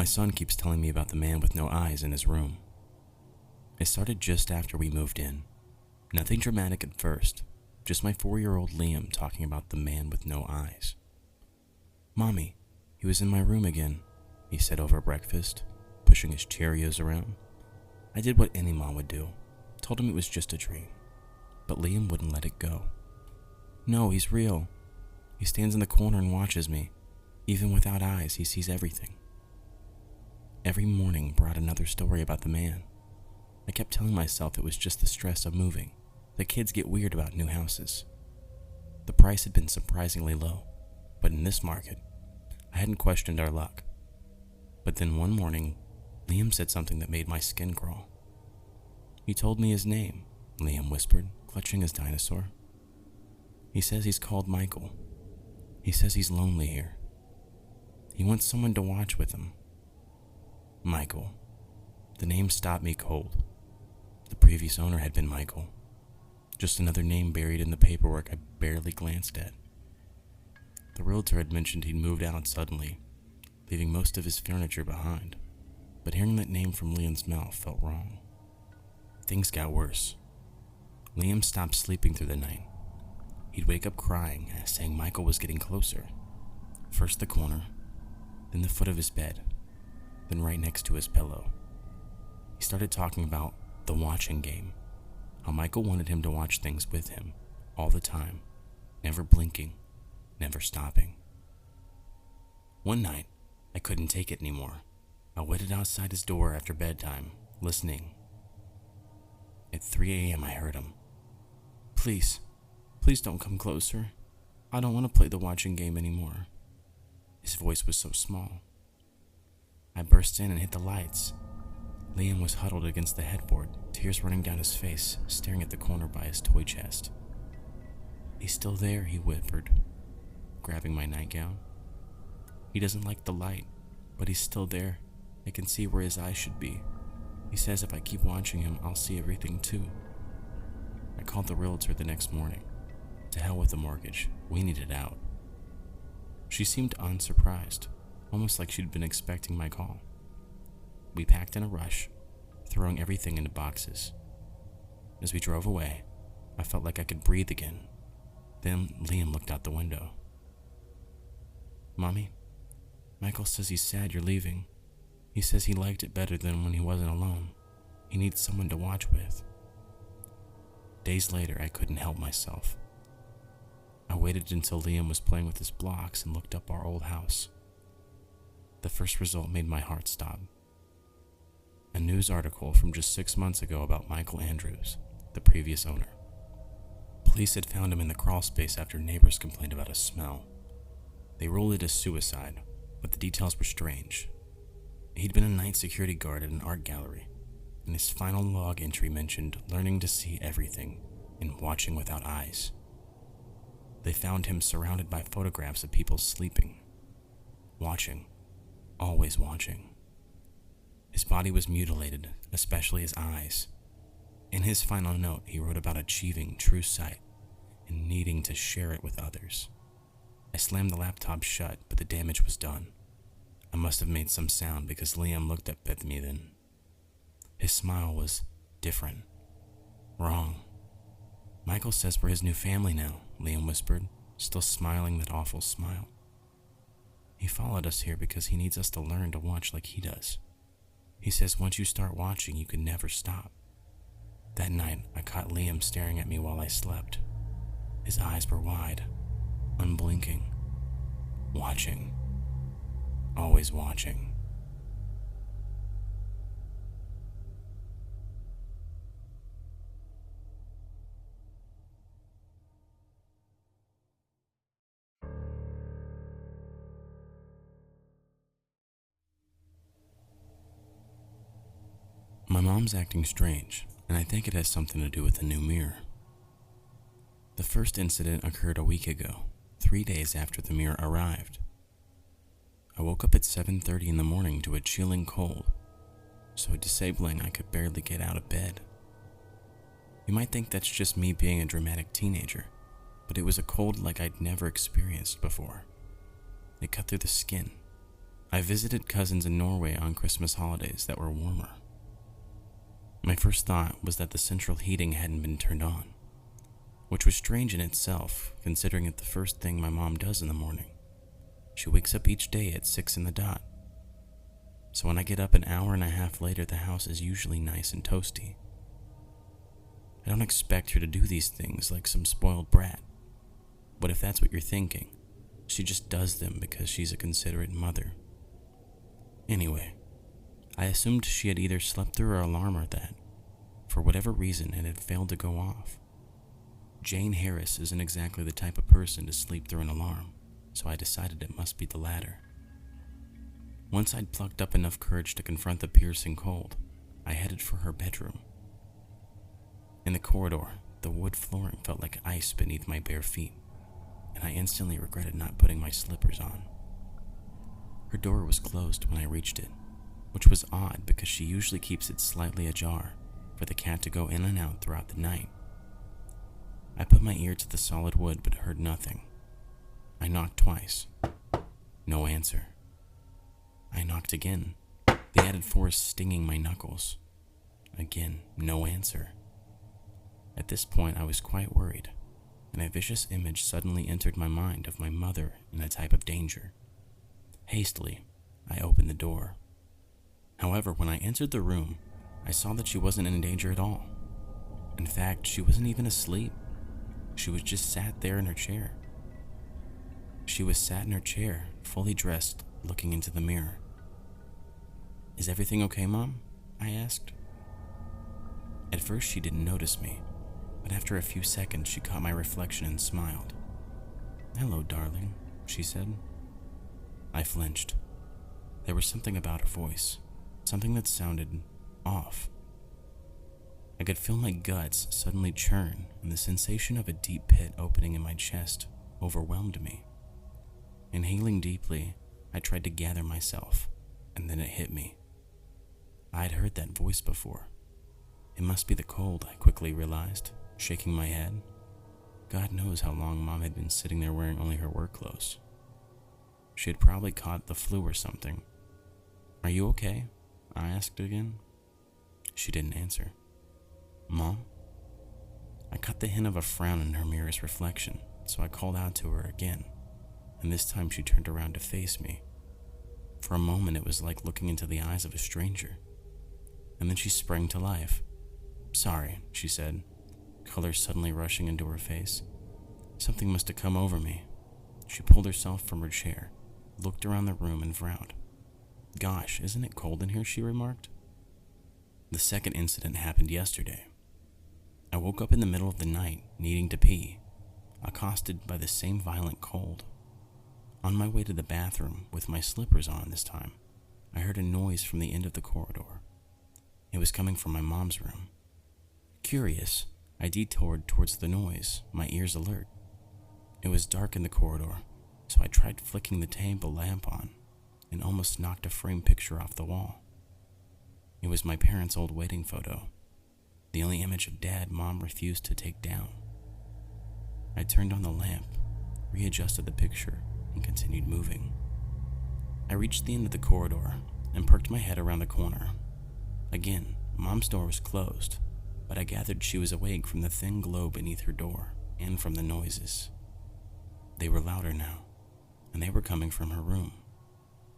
My son keeps telling me about the man with no eyes in his room. It started just after we moved in. Nothing dramatic at first, just my 4-year-old Liam talking about the man with no eyes. "Mommy, he was in my room again," he said over breakfast, pushing his Cheerios around. I did what any mom would do, told him it was just a dream. But Liam wouldn't let it go. "No, he's real. He stands in the corner and watches me. Even without eyes, he sees everything." Every morning brought another story about the man. I kept telling myself it was just the stress of moving, that kids get weird about new houses. The price had been surprisingly low, but in this market, I hadn't questioned our luck. But then one morning, Liam said something that made my skin crawl. "He told me his name," Liam whispered, clutching his dinosaur. "He says he's called Michael. He says he's lonely here. He wants someone to watch with him." Michael. The name stopped me cold. The previous owner had been Michael. Just another name buried in the paperwork I barely glanced at. The realtor had mentioned he'd moved out suddenly, leaving most of his furniture behind, but hearing that name from Liam's mouth felt wrong. Things got worse. Liam stopped sleeping through the night. He'd wake up crying, saying Michael was getting closer. First the corner, then the foot of his bed, then right next to his pillow. He started talking about the watching game, how Michael wanted him to watch things with him all the time, never blinking, never stopping. One night, I couldn't take it anymore. I waited outside his door after bedtime, listening. At 3 a.m. I heard him. Please don't come closer. I don't want to play the watching game anymore." His voice was so small. I burst in and hit the lights. Liam was huddled against the headboard, tears running down his face, staring at the corner by his toy chest. "He's still there," he whispered, grabbing my nightgown. "He doesn't like the light, but he's still there. I can see where his eyes should be. He says if I keep watching him, I'll see everything too." I called the realtor the next morning. To hell with the mortgage, we needed out. She seemed unsurprised, almost like she'd been expecting my call. We packed in a rush, throwing everything into boxes. As we drove away, I felt like I could breathe again. Then Liam looked out the window. "Mommy, Michael says he's sad you're leaving. He says he liked it better than when he wasn't alone. He needs someone to watch with." Days later, I couldn't help myself. I waited until Liam was playing with his blocks and looked up our old house. The first result made my heart stop. A news article from just 6 months ago about Michael Andrews, the previous owner. Police had found him in the crawl space after neighbors complained about a smell. They ruled it as suicide, but the details were strange. He'd been a night security guard at an art gallery, and his final log entry mentioned learning to see everything and watching without eyes. They found him surrounded by photographs of people sleeping, watching, always watching. His body was mutilated, especially his eyes. In his final note, he wrote about achieving true sight and needing to share it with others. I slammed the laptop shut, but the damage was done. I must have made some sound because Liam looked up at me then. His smile was different. Wrong. "Michael says we're his new family now," Liam whispered, still smiling that awful smile. "He followed us here because he needs us to learn to watch like he does. He says once you start watching, you can never stop." That night, I caught Liam staring at me while I slept. His eyes were wide, unblinking, watching, always watching. My mom's acting strange, and I think it has something to do with the new mirror. The first incident occurred a week ago, 3 days after the mirror arrived. I woke up at 7:30 in the morning to a chilling cold, so disabling I could barely get out of bed. You might think that's just me being a dramatic teenager, but it was a cold like I'd never experienced before. It cut through the skin, I visited cousins in Norway on Christmas holidays that were warmer. My first thought was that the central heating hadn't been turned on, which was strange in itself, considering it the first thing my mom does in the morning. She wakes up each day at 6 in the dot. So when I get up an hour and a half later, the house is usually nice and toasty. I don't expect her to do these things like some spoiled brat. But if that's what you're thinking, she just does them because she's a considerate mother. Anyway, I assumed she had either slept through her alarm or that, for whatever reason, it had failed to go off. Jane Harris isn't exactly the type of person to sleep through an alarm, so I decided it must be the latter. Once I'd plucked up enough courage to confront the piercing cold, I headed for her bedroom. In the corridor, the wood flooring felt like ice beneath my bare feet, and I instantly regretted not putting my slippers on. Her door was closed when I reached it, which was odd because she usually keeps it slightly ajar for the cat to go in and out throughout the night. I put my ear to the solid wood but heard nothing. I knocked twice. No answer. I knocked again, the added force stinging my knuckles. Again, no answer. At this point, I was quite worried, and a vicious image suddenly entered my mind of my mother in a type of danger. Hastily, I opened the door. However, when I entered the room, I saw that she wasn't in danger at all. In fact, she wasn't even asleep. She was just sat there in her chair. She was sat in her chair, fully dressed, looking into the mirror. "Is everything okay, Mom?" I asked. At first, she didn't notice me, but after a few seconds, she caught my reflection and smiled. "Hello, darling," she said. I flinched. There was something about her voice, something that sounded off. I could feel my guts suddenly churn, and the sensation of a deep pit opening in my chest overwhelmed me. Inhaling deeply, I tried to gather myself, and then it hit me. I had heard that voice before. It must be the cold, I quickly realized, shaking my head. God knows how long Mom had been sitting there wearing only her work clothes. She had probably caught the flu or something. "Are you okay?" I asked again. She didn't answer. "Mom?" I caught the hint of a frown in her mirror's reflection, so I called out to her again, and this time she turned around to face me. For a moment, it was like looking into the eyes of a stranger, and then she sprang to life. "Sorry," she said, color suddenly rushing into her face. Something must have come over me. She pulled herself from her chair, looked around the room, and frowned. "Gosh, isn't it cold in here?" she remarked. The second incident happened yesterday. I woke up in the middle of the night, needing to pee, accosted by the same violent cold. On my way to the bathroom, with my slippers on this time, I heard a noise from the end of the corridor. It was coming from my mom's room. Curious, I detoured towards the noise, my ears alert. It was dark in the corridor, so I tried flicking the table lamp on and almost knocked a framed picture off the wall. It was my parents' old wedding photo, the only image of Dad Mom refused to take down. I turned on the lamp, readjusted the picture, and continued moving. I reached the end of the corridor and perked my head around the corner. Again, Mom's door was closed, but I gathered she was awake from the thin glow beneath her door and from the noises. They were louder now, and they were coming from her room.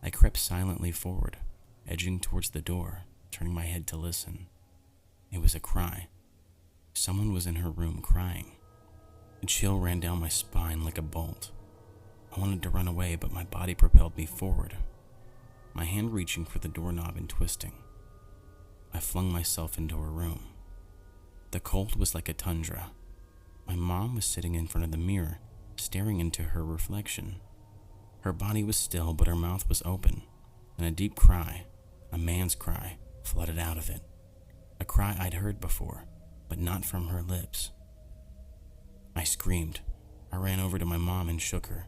I crept silently forward, edging towards the door, turning my head to listen. It was a cry. Someone was in her room crying. A chill ran down my spine like a bolt. I wanted to run away, but my body propelled me forward, my hand reaching for the doorknob and twisting. I flung myself into her room. The cold was like a tundra. My mom was sitting in front of the mirror, staring into her reflection. Her body was still, but her mouth was open, and a deep cry, a man's cry, flooded out of it. A cry I'd heard before, but not from her lips. I screamed. I ran over to my mom and shook her.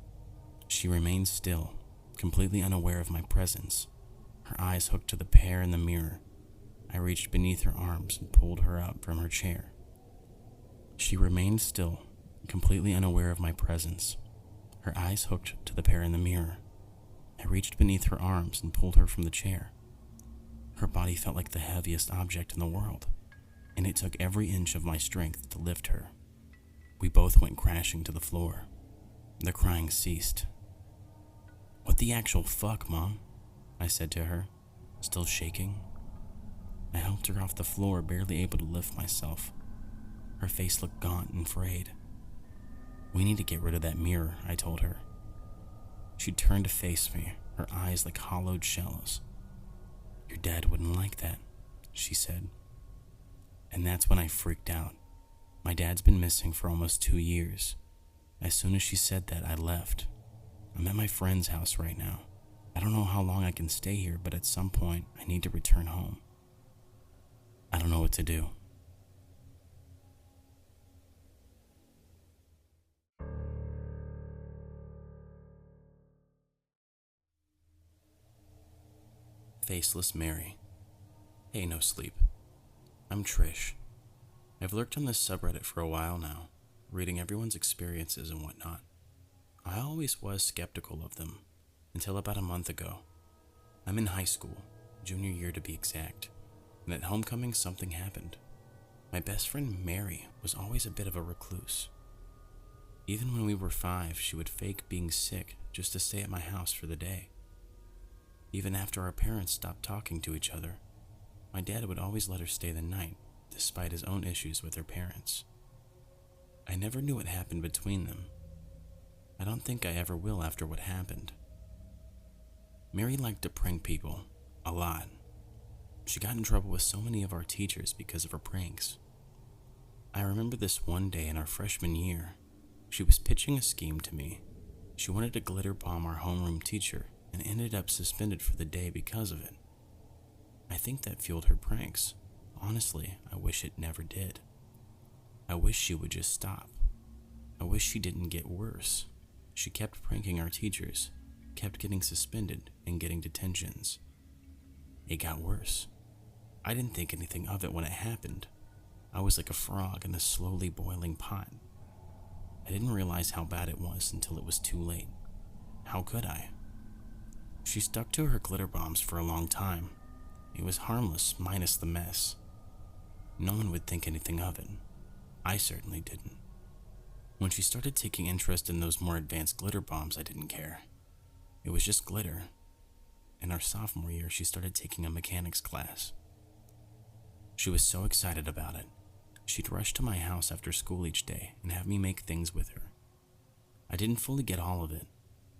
She remained still, completely unaware of my presence, her eyes hooked to the pair in the mirror. I reached beneath her arms and pulled her up from her chair. She remained still, completely unaware of my presence, her eyes hooked to the pair in the mirror. I reached beneath her arms and pulled her from the chair. Her body felt like the heaviest object in the world, and it took every inch of my strength to lift her. We both went crashing to the floor. The crying ceased. "What the actual fuck, Mom?" I said to her, still shaking. I helped her off the floor, barely able to lift myself. Her face looked gaunt and frayed. "We need to get rid of that mirror," I told her. She turned to face me, her eyes like hollowed shells. "Your dad wouldn't like that," she said. And that's when I freaked out. My dad's been missing for almost 2 years. As soon as she said that, I left. I'm at my friend's house right now. I don't know how long I can stay here, but at some point, I need to return home. I don't know what to do. Faceless Mary. Hey, no sleep. I'm Trish. I've lurked on this subreddit for a while now, reading everyone's experiences and whatnot. I always was skeptical of them, until about a month ago. I'm in high school, junior year to be exact, and at homecoming something happened. My best friend Mary was always a bit of a recluse. Even when we were 5, she would fake being sick just to stay at my house for the day. Even after our parents stopped talking to each other, my dad would always let her stay the night, despite his own issues with her parents. I never knew what happened between them. I don't think I ever will after what happened. Mary liked to prank people, a lot. She got in trouble with so many of our teachers because of her pranks. I remember this one day in our freshman year. She was pitching a scheme to me. She wanted to glitter bomb our homeroom teacher and ended up suspended for the day because of it. I think that fueled her pranks. Honestly, I wish it never did. I wish she would just stop. I wish she didn't get worse. She kept pranking our teachers, kept getting suspended and getting detentions. It got worse. I didn't think anything of it when it happened. I was like a frog in a slowly boiling pot. I didn't realize how bad it was until it was too late. How could I? She stuck to her glitter bombs for a long time. It was harmless, minus the mess. No one would think anything of it. I certainly didn't. When she started taking interest in those more advanced glitter bombs, I didn't care. It was just glitter. In our sophomore year, she started taking a mechanics class. She was so excited about it. She'd rush to my house after school each day and have me make things with her. I didn't fully get all of it,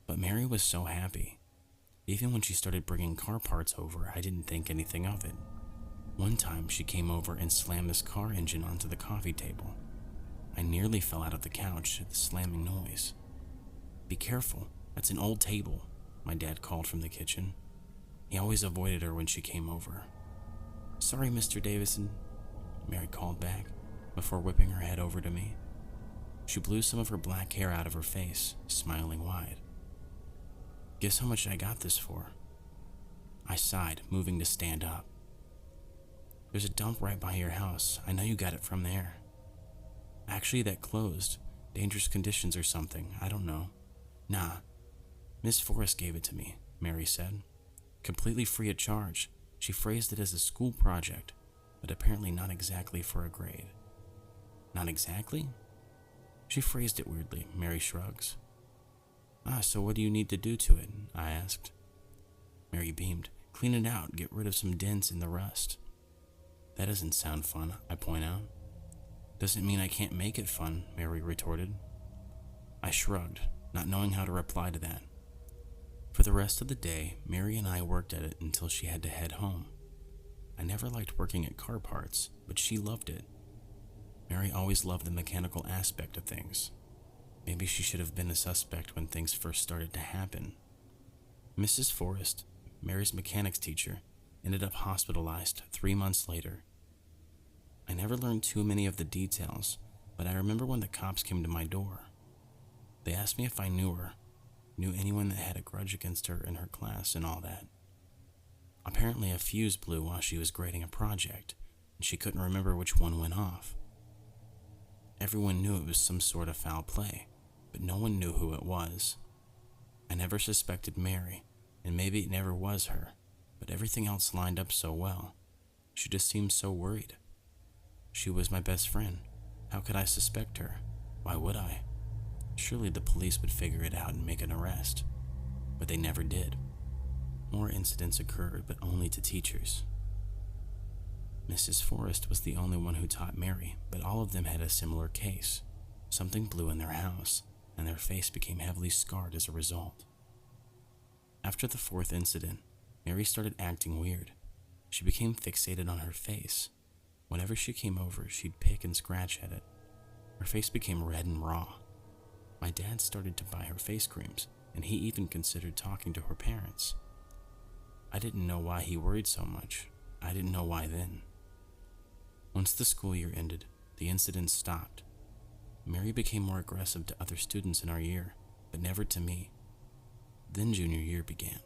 but Mary was so happy. Even when she started bringing car parts over, I didn't think anything of it. One time, she came over and slammed this car engine onto the coffee table. I nearly fell out of the couch at the slamming noise. "Be careful, that's an old table," my dad called from the kitchen. He always avoided her when she came over. "Sorry, Mr. Davison," Mary called back, before whipping her head over to me. She blew some of her black hair out of her face, smiling wide. "Guess how much I got this for?" I sighed, moving to stand up. "There's a dump right by your house. I know you got it from there." "Actually, that closed. Dangerous conditions or something. I don't know." "Nah. Miss Forrest gave it to me," Mary said. "Completely free of charge. She phrased it as a school project, but apparently not exactly for a grade." "Not exactly?" She phrased it weirdly, Mary shrugs. So what do you need to do to it?" I asked. Mary beamed. "Clean it out, get rid of some dents in the rust." "That doesn't sound fun," I point out. "Doesn't mean I can't make it fun," Mary retorted. I shrugged, not knowing how to reply to that. For the rest of the day, Mary and I worked at it until she had to head home. I never liked working at car parts, but she loved it. Mary always loved the mechanical aspect of things. Maybe she should have been a suspect when things first started to happen. Mrs. Forrest, Mary's mechanics teacher, ended up hospitalized 3 months later. I never learned too many of the details, but I remember when the cops came to my door. They asked me if I knew her, knew anyone that had a grudge against her in her class and all that. Apparently a fuse blew while she was grading a project, and she couldn't remember which one went off. Everyone knew it was some sort of foul play, but no one knew who it was. I never suspected Mary, And maybe it never was her, but everything else lined up so well. She just seemed so worried. She was my best friend. How could I suspect her? Why would I? Surely the police would figure it out and make an arrest. But they never did. More incidents occurred, but only to teachers. Mrs. Forrest was the only one who taught Mary, but all of them had a similar case. Something blew in their house, and their face became heavily scarred as a result. After the fourth incident, Mary started acting weird. She became fixated on her face. Whenever she came over, she'd pick and scratch at it. Her face became red and raw. My dad started to buy her face creams, and he even considered talking to her parents. I didn't know why he worried so much. I didn't know why then. Once the school year ended, the incidents stopped. Mary became more aggressive to other students in our year, but never to me. Then junior year began.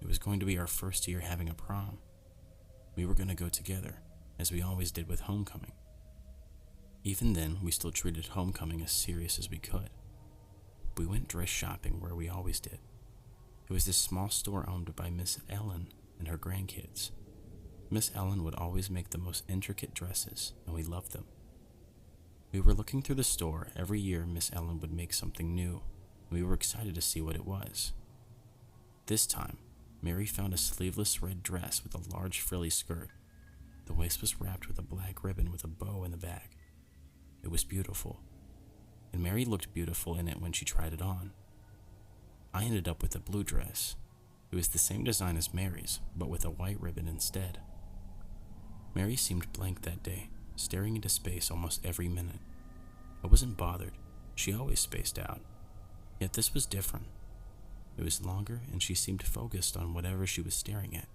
It was going to be our first year having a prom. We were going to go together, as we always did with homecoming. Even then, we still treated homecoming as serious as we could. We went dress shopping where we always did. It was this small store owned by Miss Ellen and her grandkids. Miss Ellen would always make the most intricate dresses, and we loved them. We were looking through the store. Every year, Miss Ellen would make something new, and we were excited to see what it was. This time, Mary found a sleeveless red dress with a large frilly skirt. The waist was wrapped with a black ribbon with a bow in the back. It was beautiful, and Mary looked beautiful in it when she tried it on. I ended up with a blue dress. It was the same design as Mary's, but with a white ribbon instead. Mary seemed blank that day, staring into space almost every minute. I wasn't bothered. She always spaced out. Yet this was different. It was longer, and she seemed focused on whatever she was staring at.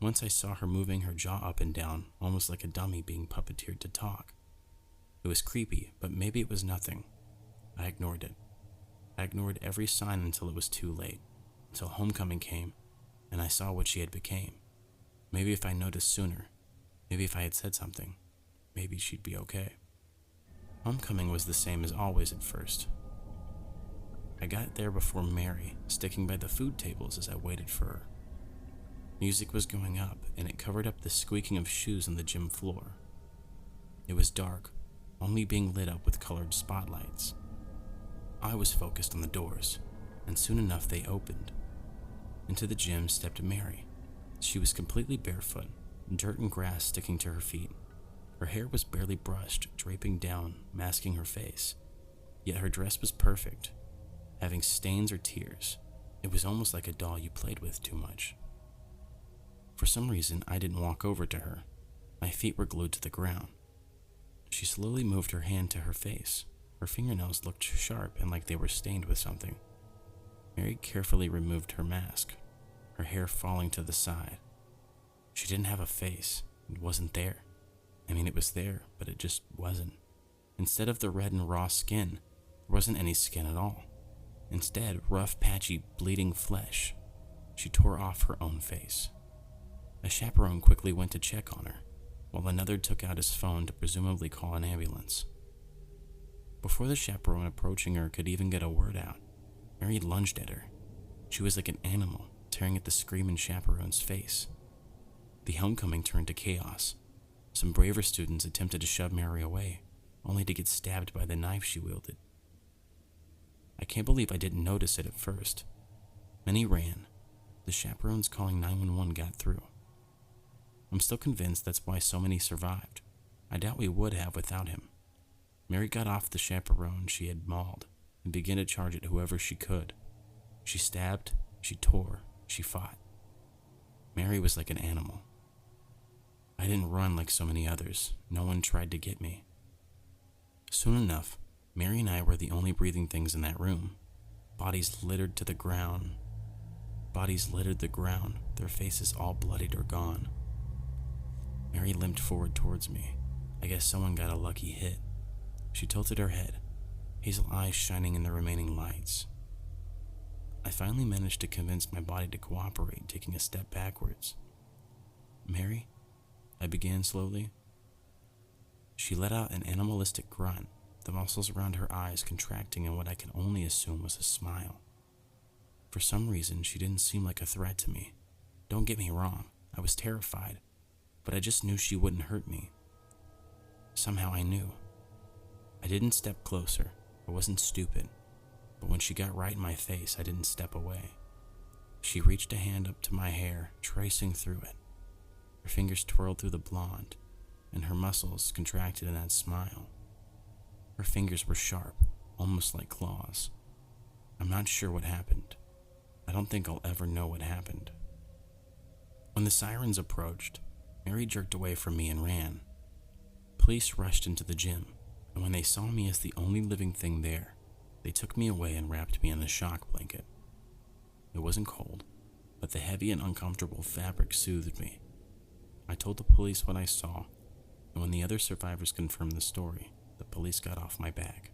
Once I saw her moving her jaw up and down, almost like a dummy being puppeteered to talk. It was creepy, but maybe it was nothing. I ignored it. I ignored every sign until it was too late, until homecoming came, and I saw what she had become. Maybe if I noticed sooner, maybe if I had said something, maybe she'd be okay. Homecoming was the same as always at first. I got there before Mary, sticking by the food tables as I waited for her. Music was going up, and it covered up the squeaking of shoes on the gym floor. It was dark, only being lit up with colored spotlights. I was focused on the doors, and soon enough they opened. Into the gym stepped Mary. She was completely barefoot, dirt and grass sticking to her feet. Her hair was barely brushed, draping down, masking her face. Yet her dress was perfect, having stains or tears. It was almost like a doll you played with too much. For some reason, I didn't walk over to her. My feet were glued to the ground. She slowly moved her hand to her face. Her fingernails looked sharp and like they were stained with something. Mary carefully removed her mask, her hair falling to the side. She didn't have a face. It wasn't there. I mean, it was there, but it just wasn't. Instead of the red and raw skin, there wasn't any skin at all. Instead, rough, patchy, bleeding flesh. She tore off her own face. A chaperone quickly went to check on her, while another took out his phone to presumably call an ambulance. Before the chaperone approaching her could even get a word out, Mary lunged at her. She was like an animal, tearing at the screaming chaperone's face. The homecoming turned to chaos. Some braver students attempted to shove Mary away, only to get stabbed by the knife she wielded. I can't believe I didn't notice it at first. Many ran. The chaperones calling 911 got through. I'm still convinced that's why so many survived. I doubt we would have without him. Mary got off the chaperone she had mauled and began to charge at whoever she could. She stabbed, she tore, she fought. Mary was like an animal. I didn't run like so many others. No one tried to get me. Soon enough, Mary and I were the only breathing things in that room. Bodies littered the ground, their faces all bloodied or gone. Mary limped forward towards me. I guess someone got a lucky hit. She tilted her head, hazel eyes shining in the remaining lights. I finally managed to convince my body to cooperate, taking a step backwards. "Mary?" I began slowly. She let out an animalistic grunt, the muscles around her eyes contracting in what I can only assume was a smile. For some reason, she didn't seem like a threat to me. Don't get me wrong, I was terrified, but I just knew she wouldn't hurt me. Somehow I knew. I didn't step closer. I wasn't stupid, but when she got right in my face, I didn't step away. She reached a hand up to my hair, tracing through it. Her fingers twirled through the blonde, and her muscles contracted in that smile. Her fingers were sharp, almost like claws. I'm not sure what happened. I don't think I'll ever know what happened. When the sirens approached, Mary jerked away from me and ran. Police rushed into the gym, and when they saw me as the only living thing there, they took me away and wrapped me in a shock blanket. It wasn't cold, but the heavy and uncomfortable fabric soothed me. I told the police what I saw, and when the other survivors confirmed the story, the police got off my back.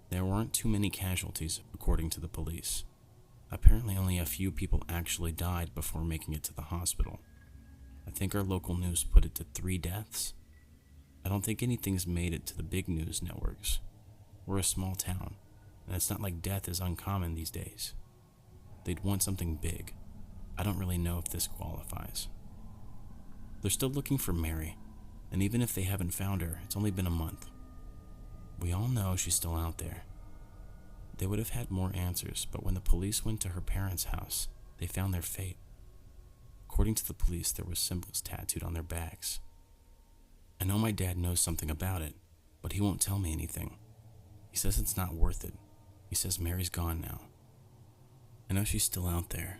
There weren't too many casualties, according to the police. Apparently only a few people actually died before making it to the hospital. I think our local news put it to 3 deaths. I don't think anything's made it to the big news networks. We're a small town, and it's not like death is uncommon these days. They'd want something big. I don't really know if this qualifies. They're still looking for Mary, and even if they haven't found her, it's only been a month. We all know she's still out there. They would have had more answers, but when the police went to her parents' house, they found their fate. According to the police, there were symbols tattooed on their backs. I know my dad knows something about it, but he won't tell me anything. He says it's not worth it. He says Mary's gone now. I know she's still out there,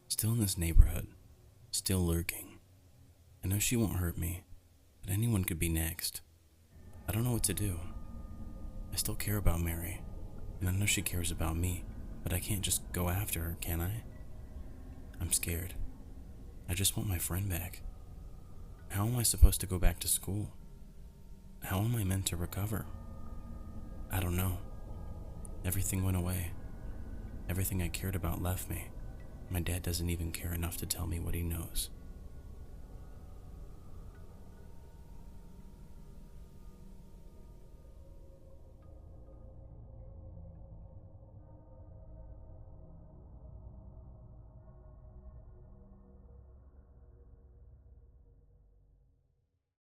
still in this neighborhood, still lurking. I know she won't hurt me, but anyone could be next. I don't know what to do. I still care about Mary, and I know she cares about me, but I can't just go after her, can I? I'm scared. I just want my friend back. How am I supposed to go back to school? How am I meant to recover? I don't know. Everything went away. Everything I cared about left me. My dad doesn't even care enough to tell me what he knows.